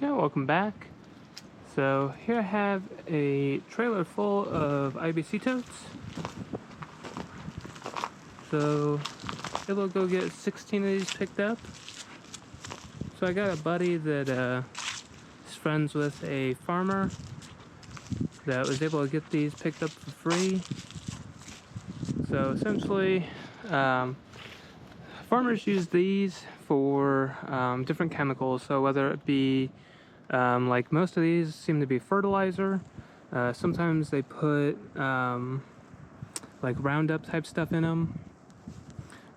Okay, welcome back. So here I have a trailer full of IBC totes. So it'll go get 16 of these picked up. So I got a buddy that is friends with a farmer that was able to get these picked up for free. So essentially, farmers use these for different chemicals. So whether it be like most of these seem to be fertilizer. Sometimes they put like Roundup type stuff in them,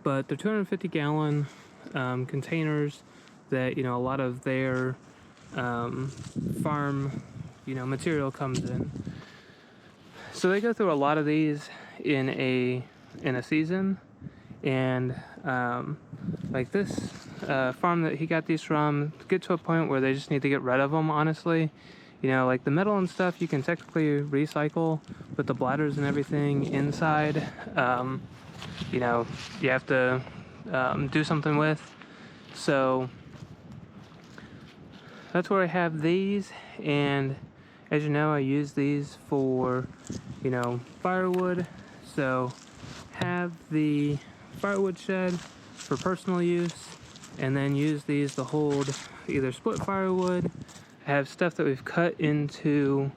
but they're 250-gallon containers that a lot of their farm material comes in. So they go through a lot of these in a season, and like this farm that he got these from, get to a point where they just need to get rid of them, honestly. Like the metal and stuff you can technically recycle, but the bladders and everything inside, you have to do something with. So that's where I have these, and as you know, I use these for firewood. So have the firewood shed for personal use, and then use these to hold either split firewood. I have stuff that we've cut into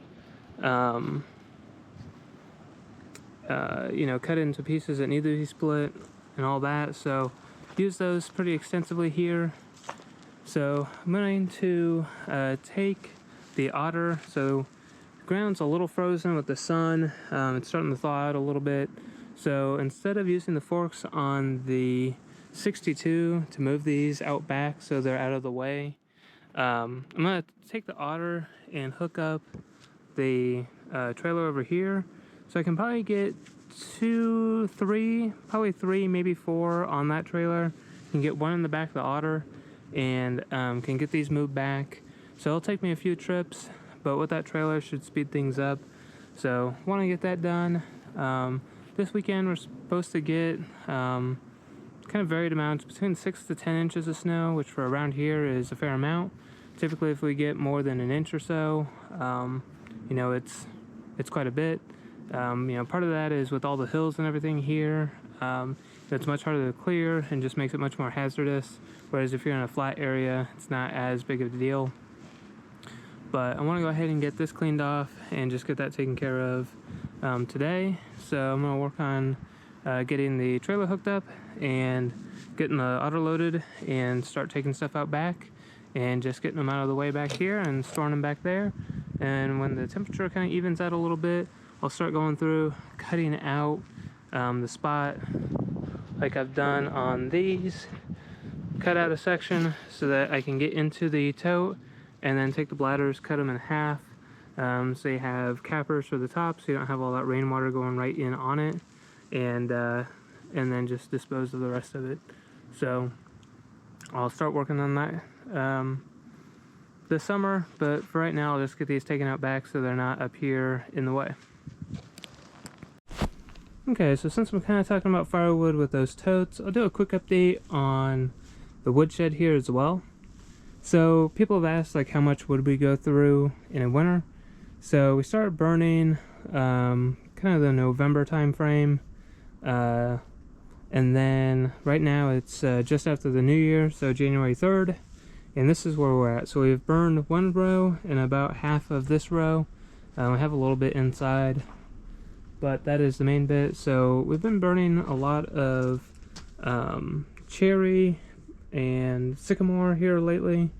cut into pieces that need to be split and all that, so use those pretty extensively here. So I'm going to take the otter. So the ground's a little frozen with the sun. It's starting to thaw out a little bit. So instead of using the forks on the 62 to move these out back so they're out of the way, I'm going to take the otter and hook up the trailer over here. So I can probably get 2, 3, probably 3, maybe 4 on that trailer. Can get one in the back of the otter, and can get these moved back. So it'll take me a few trips, but with that trailer should speed things up. So want to get that done. This weekend we're supposed to get kind of varied amounts, between 6 to 10 inches of snow, which for around here is a fair amount. Typically if we get more than an inch or so, it's quite a bit. Part of that is with all the hills and everything here. It's much harder to clear and just makes it much more hazardous, whereas if you're in a flat area, it's not as big of a deal. But I want to go ahead and get this cleaned off and just get that taken care of today. So I'm going to work on getting the trailer hooked up and getting the otter loaded and start taking stuff out back and just getting them out of the way back here and storing them back there. And when the temperature kind of evens out a little bit, I'll start going through cutting out the spot like I've done on these. Cut out a section so that I can get into the tote, and then take the bladders, cut them in half, so you have cappers for the top so you don't have all that rainwater going right in on it, and then just dispose of the rest of it. So I'll start working on that this summer, but for right now I'll just get these taken out back so they're not up here in the way. Okay, so since I'm kind of talking about firewood with those totes, I'll do a quick update on the woodshed here as well. So people have asked like how much wood we go through in a winter. So we started burning kind of the November time frame, and then right now it's just after the new year, so January 3rd, and this is where we're at. So we've burned one row and about half of this row. We have a little bit inside, but that is the main bit. So we've been burning a lot of cherry and sycamore here lately,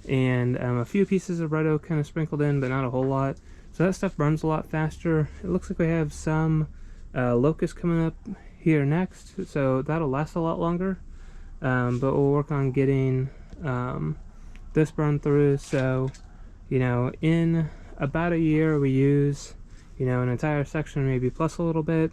and a few pieces of red oak kind of sprinkled in, but not a whole lot. So that stuff burns a lot faster. It looks like we have some locust coming up here next, so that'll last a lot longer. But we'll work on getting this burned through. So in about a year we use an entire section, maybe plus a little bit,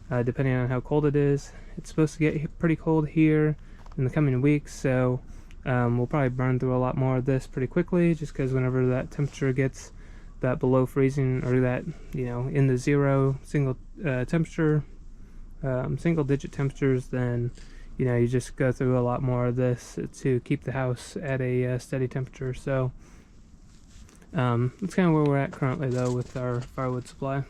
depending on how cold it is. It's supposed to get pretty cold here in the coming weeks, so we'll probably burn through a lot more of this pretty quickly, just because whenever that temperature gets that below freezing, or that in the zero single digit temperatures, then you just go through a lot more of this to keep the house at a steady temperature. So That's kind of where we're at currently though with our firewood supply.